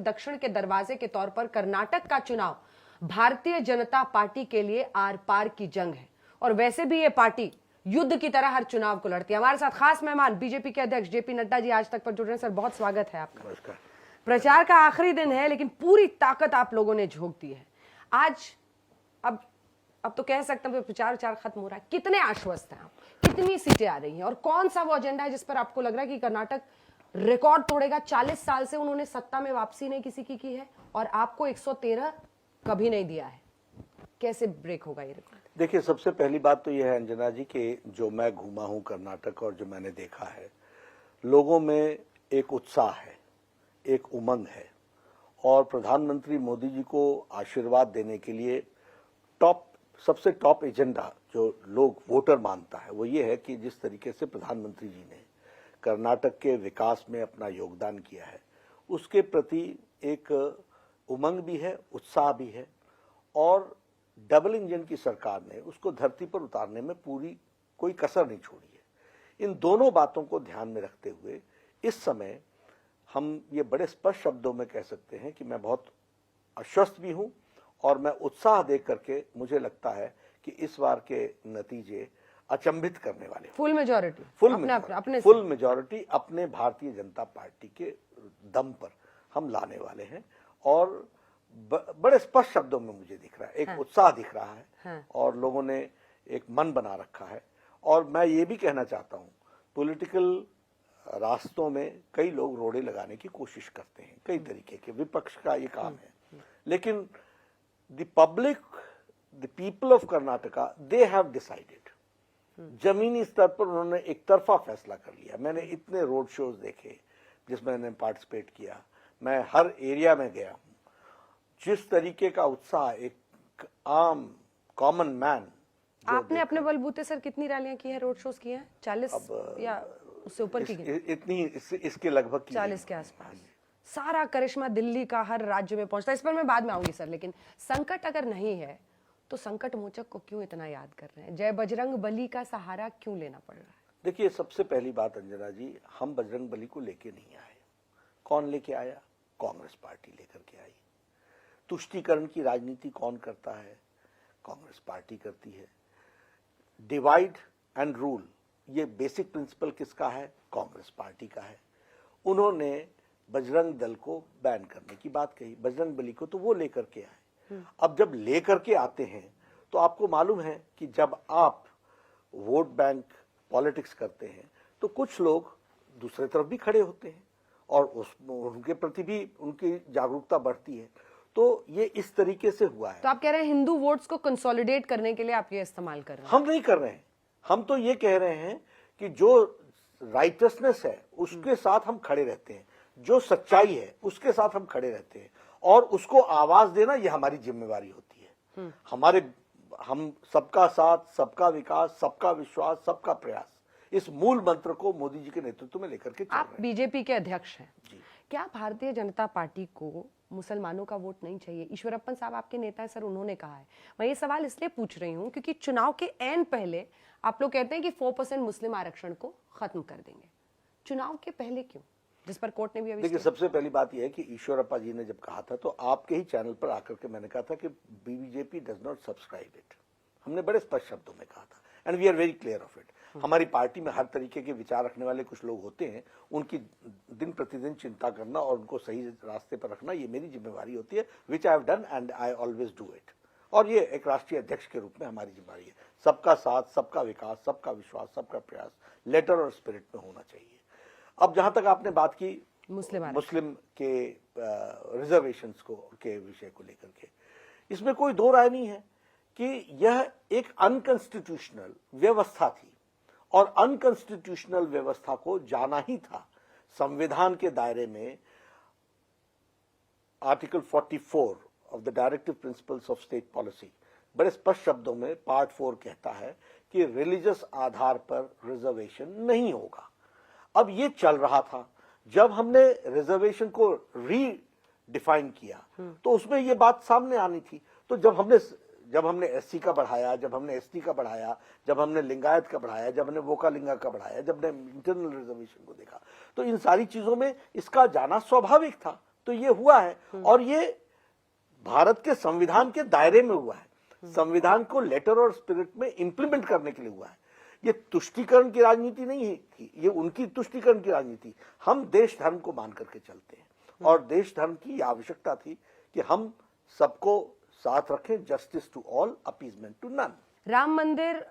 दक्षिण के दरवाजे के तौर पर कर्नाटक का चुनाव भारतीय जनता पार्टी के लिए आर पार की जंग है और वैसे भी ये पार्टी युद्ध की तरह हर चुनाव को लड़ती है। हमारे साथ खास मेहमान बीजेपी के अध्यक्ष जेपी नड्डा जी आज तक पर जुड़ रहे हैं। सर बहुत स्वागत है आपका। नमस्कार। प्रचार का आखिरी दिन है लेकिन पूरी ताकत आप लोगों ने झोंक दी है आज। अब तो कह सकते हैं प्रचार खत्म हो रहा है। कितने आश्वस्त हैं आप, कितनी सीटें आ रही हैं और कौन सा वो एजेंडा है जिस पर आपको लग रहा है कि कर्नाटक रिकॉर्ड तोड़ेगा? 40 साल से उन्होंने सत्ता में वापसी नहीं किसी की है और आपको 113 कभी नहीं दिया है। कैसे ब्रेक होगा ये रिकॉर्ड? देखिए, सबसे पहली बात तो यह है अंजना जी कि जो मैं घूमा हूं कर्नाटक और जो मैंने देखा है, लोगों में एक उत्साह है, एक उमंग है और प्रधानमंत्री मोदी जी को आशीर्वाद देने के लिए सबसे टॉप एजेंडा जो लोग वोटर मानता है वो ये है कि जिस तरीके से प्रधानमंत्री जी ने कर्नाटक के विकास में अपना योगदान किया है उसके प्रति एक उमंग भी है, उत्साह भी है और डबल इंजन की सरकार ने उसको धरती पर उतारने में पूरी कोई कसर नहीं छोड़ी है। इन दोनों बातों को ध्यान में रखते हुए इस समय हम ये बड़े स्पष्ट शब्दों में कह सकते हैं कि मैं बहुत आश्वस्त भी हूं और मैं उत्साह देख करके मुझे लगता है कि इस बार के नतीजे अचंभित करने वाले। फुल मेजॉरिटी अपने भारतीय जनता पार्टी के दम पर हम लाने वाले हैं और बड़े स्पष्ट शब्दों में मुझे दिख रहा है, एक उत्साह दिख रहा है और लोगों ने एक मन बना रखा है। और मैं ये भी कहना चाहता हूं, पॉलिटिकल रास्तों में कई लोग रोड़े लगाने की कोशिश करते हैं, कई तरीके के, विपक्ष का ये काम है, लेकिन the people of Karnataka, they have decided। जमीनी स्तर पर उन्होंने एक तरफा फैसला कर लिया। मैंने इतने रोड शोज देखे जिसमें मैंने पार्टिसिपेट किया, मैं हर एरिया में गया हूं, जिस तरीके का उत्साह एक आम कॉमन मैन। आपने अपने बलबूते सर कितनी रैलियां की हैं, रोड शोज किए हैं? 40 या उससे ऊपर की? इतनी इसके लगभग 40 के आसपास। सारा करिश्मा दिल्ली का हर राज्य में पहुंचता है। इस पर मैं बाद में आऊंगी सर, लेकिन संकट अगर नहीं है तो संकट मोचक को क्यों इतना याद कर रहे हैं? जय बजरंग बली का सहारा क्यों लेना पड़ रहा है? देखिए, सबसे पहली बात अंजना जी, हम बजरंग बली को लेके नहीं आए। कौन लेके आया? कांग्रेस पार्टी लेकर के आई। तुष्टीकरण की राजनीति कौन करता है? कांग्रेस पार्टी करती है। डिवाइड एंड रूल, ये बेसिक प्रिंसिपल किसका है? कांग्रेस पार्टी का है। उन्होंने बजरंग दल को बैन करने की बात कही, बजरंग बली को तो वो लेकर के आए। अब जब लेकर के आते हैं तो आपको मालूम है कि जब आप वोट बैंक पॉलिटिक्स करते हैं तो कुछ लोग दूसरे तरफ भी खड़े होते हैं और उनके प्रति भी उनकी जागरूकता बढ़ती है। तो ये इस तरीके से हुआ है। तो आप कह रहे हैं हिंदू वोट्स को कंसोलिडेट करने के लिए आप ये इस्तेमाल कर रहे हैं? हम नहीं कर रहे हैं। हम तो ये कह रहे हैं कि जो राइटसनेस है उसके साथ हम खड़े रहते हैं, जो सच्चाई है उसके साथ हम खड़े रहते हैं और उसको आवाज देना ये हमारी जिम्मेवारी होती है। हम सबका साथ, सबका विकास, सबका विश्वास, सबका प्रयास, इस मूल मंत्र को मोदी जी के नेतृत्व में लेकर के चल रहे हैं। आप बीजेपी के अध्यक्ष हैं, क्या भारतीय जनता पार्टी को मुसलमानों का वोट नहीं चाहिए? ईश्वरप्पन साहब आपके नेता है सर, उन्होंने कहा है। मैं ये सवाल इसलिए पूछ रही हूँ क्योंकि चुनाव के एंड पहले आप लोग कहते हैं कि 4% मुस्लिम आरक्षण को खत्म कर देंगे। चुनाव के पहले क्यों, जिस पर कोर्ट ने भी अभी? देखिए, सबसे पहली बात यह है कि ईश्वरप्पा जी ने जब कहा था तो आपके ही चैनल पर आकर के मैंने कहा था कि BJP does not subscribe it. हमने बड़े स्पष्ट शब्दों में कहा था and we are very clear of it. हमारी पार्टी में हर तरीके के विचार रखने वाले कुछ लोग होते हैं, उनकी दिन प्रतिदिन चिंता करना और उनको सही रास्ते पर रखना ये मेरी जिम्मेवारी होती है, which I have done and I always do it. और ये एक राष्ट्रीय अध्यक्ष के रूप में हमारी जिम्मेवारी है। सबका साथ, सबका विकास, सबका विश्वास, सबका प्रयास लेटर और स्पिरिट में होना चाहिए। अब जहां तक आपने बात की मुस्लिम के रिजर्वेशंस को के विषय को लेकर के, इसमें कोई दो राय नहीं है कि यह एक अनकॉन्स्टिट्यूशनल व्यवस्था थी और अनकॉन्स्टिट्यूशनल व्यवस्था को जाना ही था। संविधान के दायरे में article 44 of the directive principles of state policy बड़े स्पष्ट शब्दों में पार्ट 4 कहता है कि रिलीजियस आधार पर रिजर्वेशन नहीं होगा। अब ये चल रहा था, जब हमने रिजर्वेशन को रीडिफाइन किया तो उसमें ये बात सामने आनी थी। तो जब हमने एससी का बढ़ाया, जब हमने एसटी का बढ़ाया, जब हमने लिंगायत का बढ़ाया, जब हमने वोकालिंगा का बढ़ाया, जब हमने इंटरनल रिजर्वेशन को देखा, तो इन सारी चीजों में इसका जाना स्वाभाविक था। तो ये हुआ है और ये भारत के संविधान के दायरे में हुआ है। संविधान को लेटर और स्पिरिट में इंप्लीमेंट करने के लिए हुआ है। ये तुष्टीकरण की राजनीति नहीं है, ये उनकी तुष्टीकरण की राजनीति। हम देश धर्म को मान करके चलते हैं और देश धर्म की आवश्यकता थी कि हम सबको साथ रखें, justice to all, appeasement to none. Ram Mandir,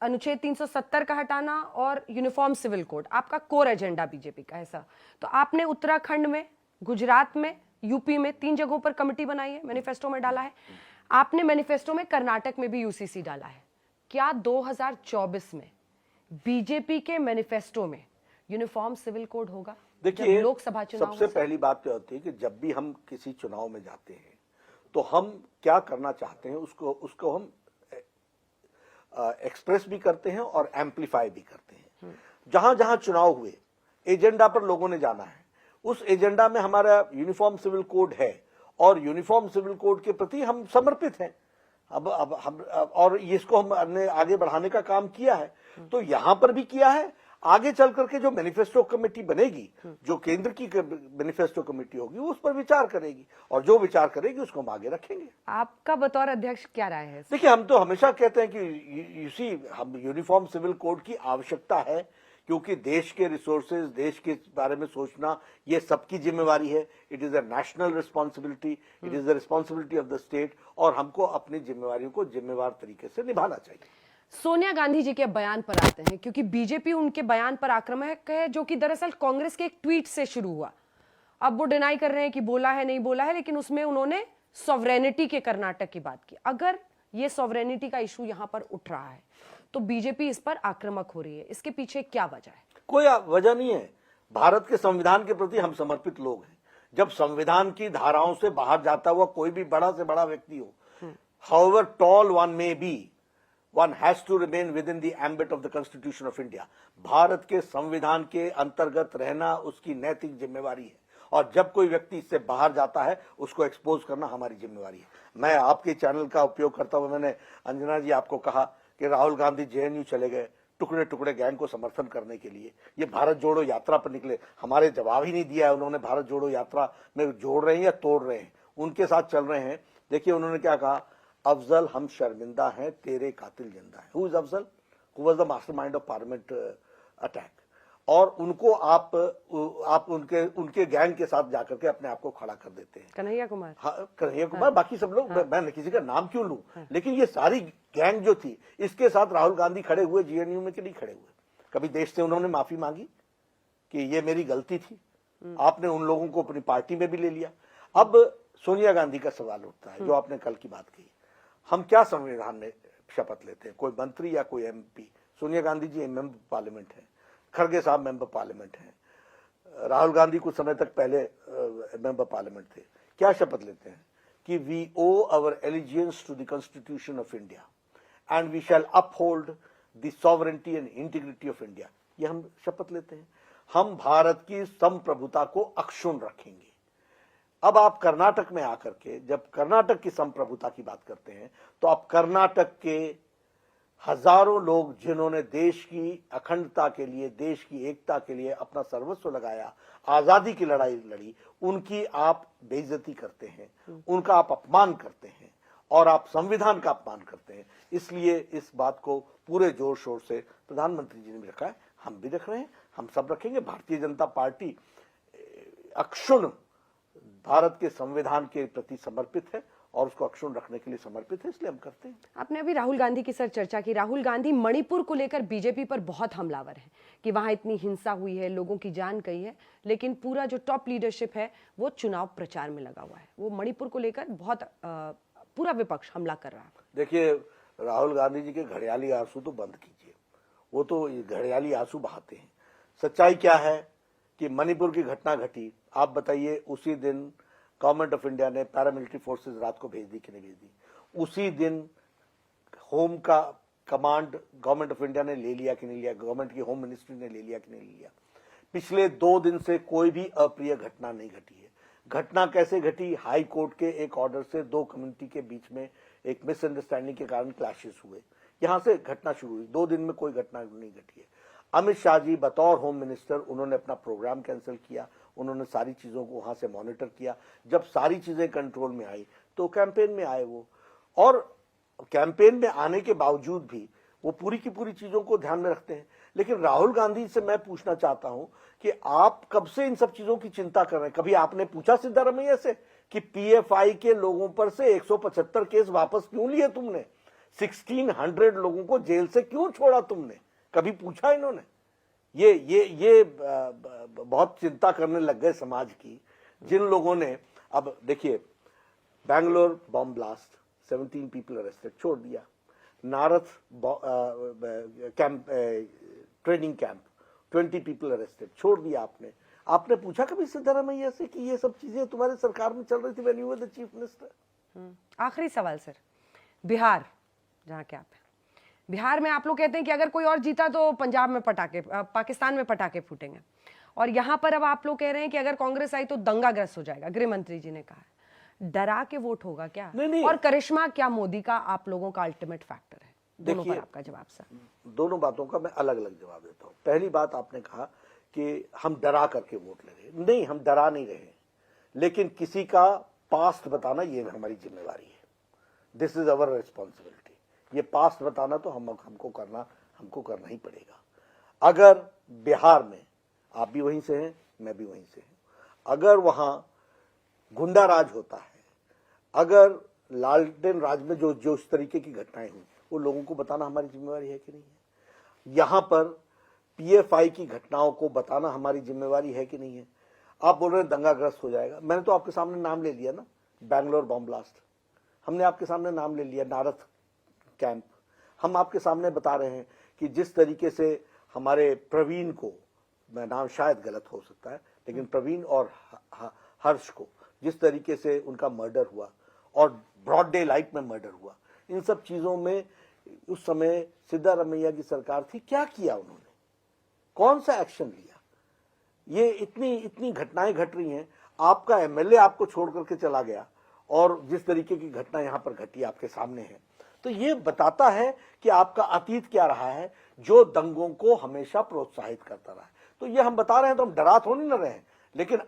अनुच्छेद 370 का हटाना और यूनिफॉर्म सिविल कोड आपका कोर एजेंडा बीजेपी का है सर। तो आपने उत्तराखंड में, गुजरात में, यूपी में 3 जगहों पर कमेटी बनाई है, मैनिफेस्टो में डाला है। आपने मैनिफेस्टो में कर्नाटक में भी यूसीसी डाला है। क्या 2024 में बीजेपी के मैनिफेस्टो में यूनिफॉर्म सिविल कोड होगा? देखिए, लोकसभा चुनाव सबसे पहली बात तो होती है कि जब भी हम किसी चुनाव में जाते हैं तो हम क्या करना चाहते हैं उसको हम एक्सप्रेस भी करते हैं और एम्पलीफाई भी करते हैं। जहां जहां चुनाव हुए, एजेंडा पर लोगों ने जाना है, उस एजेंडा में हमारा यूनिफॉर्म सिविल कोड है और यूनिफॉर्म सिविल कोड के प्रति हम समर्पित हैं। अब हम और इसको हमने आगे बढ़ाने का काम किया है, तो यहां पर भी किया है। आगे चल करके जो मैनिफेस्टो कमेटी बनेगी, जो केंद्र की मैनिफेस्टो कमेटी होगी, उस पर विचार करेगी और जो विचार करेगी उसको हम आगे रखेंगे। आपका बतौर अध्यक्ष क्या राय है? देखिए, हम तो हमेशा कहते हैं कि हम यूनिफॉर्म सिविल कोड की आवश्यकता है, क्योंकि देश के रिसोर्सेज, देश के बारे में सोचना ये सबकी जिम्मेवारी है। It is a national responsibility, it is the responsibility of the state और हमको अपनी जिम्मेवारियों को जिम्मेवार तरीके से निभाना चाहिए। सोनिया गांधी जी के बयान पर आते हैं, क्योंकि बीजेपी उनके बयान पर आक्रामक है, जो कि दरअसल कांग्रेस के एक ट्वीट से शुरू हुआ। अब वो डिनाई कर रहे हैं कि बोला है नहीं बोला है, लेकिन उसमें उन्होंने सॉवरेनिटी के कर्नाटक की बात की। अगर ये सॉवरेनिटी का इशू यहां पर उठ रहा है तो बीजेपी इस पर आक्रामक हो रही है, इसके पीछे क्या वजह है? कोई वजह नहीं है। भारत के संविधान के प्रति हम समर्पित लोग हैं। जब संविधान की धाराओं से बाहर जाता हुआ कोई भी बड़ा से बड़ा व्यक्ति हो, however tall one may be, one has to remain within the ambit of the Constitution of India. Bharat के संविधान के अंतर्गत रहना उसकी नैतिक जिम्मेवारी है और जब कोई व्यक्ति इससे बाहर जाता है उसको एक्सपोज करना हमारी जिम्मेवारी है। मैं आपके चैनल का उपयोग करता हुआ मैंने, अंजना जी, आपको कहा कि राहुल गांधी जेएनयू चले गए टुकड़े टुकड़े गैंग को समर्थन करने के लिए। ये भारत जोड़ो यात्रा पर निकले, हमारे जवाब ही नहीं दिया है उन्होंने। भारत जोड़ो यात्रा में जोड़ रहे हैं या तोड़ रहे हैं, उनके साथ चल रहे हैं। देखिए उन्होंने क्या कहा, अफजल हम शर्मिंदा हैं, तेरे कातिल जिंदा है। Who is Afzal? Who was the mastermind of parliament attack. और उनको आप उनके गैंग के साथ जाकर के अपने आप को खड़ा कर देते हैं। कन्हैया कुमार, हाँ, कन्हैया कुमार, बाकी सब लोग, मैं किसी का नाम क्यों लूं, लेकिन ये सारी गैंग जो थी, इसके साथ राहुल गांधी खड़े हुए जेएनयू में कि नहीं खड़े हुए? कभी देश से उन्होंने माफी मांगी कि ये मेरी गलती थी? आपने उन लोगों को अपनी पार्टी में भी ले लिया। अब सोनिया गांधी का सवाल उठता है, जो आपने कल की बात कही, हम क्या संविधान में शपथ लेते हैं? कोई मंत्री या कोई MP? Sonia Gandhi ji member parliament है, खड़गे साहब मेंबर पार्लियामेंट हैं, राहुल गांधी कुछ समय तक पहले मेंबर पार्लियामेंट थे। क्या शपथ लेते हैं कि we owe our allegiance to the constitution of India and we shall uphold the sovereignty and integrity of India. ये हम शपथ लेते हैं। हम भारत की संप्रभुता को अक्षुण्ण रखेंगे। अब आप कर्नाटक में आकर के जब कर्नाटक की संप्रभुता की बात करते हैं, तो आप कर्नाटक के हजारों लोग जिन्होंने देश की अखंडता के लिए, देश की एकता के लिए अपना सर्वस्व लगाया, आजादी की लड़ाई लड़ी, उनकी आप बेइज्जती करते हैं, उनका आप अपमान करते हैं और आप संविधान का अपमान करते हैं। इसलिए इस बात को पूरे जोर शोर से प्रधानमंत्री जी ने भी रखा है, हम भी रख रहे हैं, हम सब रखेंगे। भारतीय जनता पार्टी अक्षुण्ण भारत के संविधान के प्रति समर्पित है और उसको अक्षुण्ण रखने के लिए समर्पित है, इसलिए हम करते हैं। आपने अभी राहुल गांधी की सर चर्चा की। राहुल गांधी मणिपुर को लेकर बीजेपी पर बहुत हमलावर है कि वहां इतनी हिंसा हुई है, लोगों की जान गई है, लेकिन पूरा जो टॉप लीडरशिप है वो चुनाव प्रचार में लगा हुआ है। वो मणिपुर को लेकर बहुत पूरा विपक्ष हमला कर रहा है। देखिए, राहुल गांधी जी के घड़ियाली आंसू तो बंद कीजिए, वो तो घड़ियाली आंसू बहाते हैं। सच्चाई क्या है कि मणिपुर की घटना घटी, आप बताइए, उसी दिन गवर्नमेंट ऑफ इंडिया ने पैरामिलिट्री फोर्सेस रात को भेज दी कि नहीं भेज दी? उसी दिन होम का कमांड गवर्नमेंट ऑफ इंडिया ने ले लिया कि नहीं लिया? गवर्नमेंट की होम मिनिस्ट्री ने ले लिया कि नहीं लिया? पिछले 2 दिन से कोई भी अप्रिय घटना नहीं घटी है। घटना कैसे घटी? हाई कोर्ट के एक ऑर्डर से 2 कम्युनिटी के बीच में एक मिसअंडरस्टैंडिंग के कारण क्लैशेस हुए, यहां से घटना शुरू हुई। 2 दिन में कोई घटना नहीं घटी है। अमित शाह जी बतौर होम मिनिस्टर उन्होंने अपना प्रोग्राम कैंसिल किया, उन्होंने सारी चीज़ों को वहाँ से मॉनिटर किया। जब सारी चीज़ें कंट्रोल में आई तो कैंपेन में आए वो, और कैंपेन में आने के बावजूद भी वो पूरी की पूरी चीज़ों को ध्यान में रखते हैं। लेकिन राहुल गांधी से मैं पूछना चाहता हूं कि आप कब से इन सब चीज़ों की चिंता कर रहे हैं? कभी आपने पूछा सिद्धारमैया से कि पीएफआई के लोगों पर से 175 केस वापस क्यों लिए तुमने? 1600 लोगों को जेल से क्यों छोड़ा तुमने? कभी पूछा इन्होंने? ये बहुत चिंता करने लग गए समाज की, जिन लोगों ने, अब देखिए Bangalore bomb blast, 17 people arrested, छोड़ दिया। Narath camp, training camp, 20 people arrested, छोड़ दिया आपने। आपने पूछा कभी सिद्धारमैया से कि ये सब चीजें तुम्हारे सरकार में चल रही थी when you were the chief minister? आखिरी सवाल सर, बिहार जहाँ के आप हैं, बिहार में आप लोग कहते हैं कि अगर कोई और जीता तो पंजाब में पटाखे, पाकिस्तान में पटाखे फूटेंगे, और यहाँ पर अब आप लोग कह रहे हैं कि अगर कांग्रेस आई तो दंगाग्रस्त हो जाएगा, गृह मंत्री जी ने कहा है। डरा के वोट होगा क्या? नहीं। और करिश्मा क्या मोदी का आप लोगों का अल्टीमेट फैक्टर है? दोनों पर आपका जवाब सर। दोनों बातों का मैं अलग अलग जवाब देता हूं। पहली बात, आपने कहा कि हम डरा करके वोट ले रहे, नहीं, हम डरा नहीं रहे, लेकिन किसी का पास्ट बताना ये हमारी जिम्मेवारी है। This is our responsibility. ये पास्ट बताना तो हमको करना ही पड़ेगा। अगर बिहार में आप भी वहीं से हैं, मैं भी वहीं से हूं, अगर वहां गुंडा राज होता है, अगर लालटेन राज में जो इस तरीके की घटनाएं हुई, वो लोगों को बताना हमारी जिम्मेवारी है कि नहीं है? यहां पर पीएफआई की घटनाओं को बताना हमारी जिम्मेवारी है कि नहीं है? आप बोल रहे हैं दंगाग्रस्त हो जाएगा, मैंने तो आपके सामने नाम ले लिया ना, बैंगलोर बॉम्ब ब्लास्ट, हमने आपके सामने नाम ले लिया, नारथ कैंप, हम आपके सामने बता रहे हैं कि जिस तरीके से हमारे प्रवीण को, मैं नाम शायद गलत हो सकता है, लेकिन प्रवीण और हर्ष को जिस तरीके से उनका मर्डर हुआ और ब्रॉड डे लाइट में मर्डर हुआ, इन सब चीजों में उस समय सिद्धारमैया की सरकार थी, क्या किया उन्होंने? कौन सा एक्शन लिया? ये इतनी घटनाएं घट रही हैं, आपका एमएलए आपको छोड़ करके चला गया, और जिस तरीके की घटना यहां पर घटी आपके सामने है, तो ये बताता है कि आपका अतीत क्या रहा है, जो दंगों को हमेशा प्रोत्साहित करता रहा है। तो ये हम बता रहे हैं तो हम डरा थोड़ी न रहे हैं, लेकिन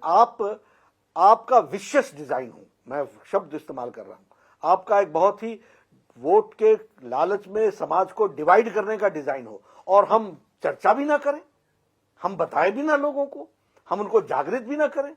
आपका विशेष डिजाइन हो, मैं शब्द इस्तेमाल कर रहा हूं, आपका एक बहुत ही वोट के लालच में समाज को डिवाइड करने का डिजाइन हो, और हम चर्चा भी ना करें, हम बताएं भी ना लोगों को, हम उनको जागृत भी ना करें,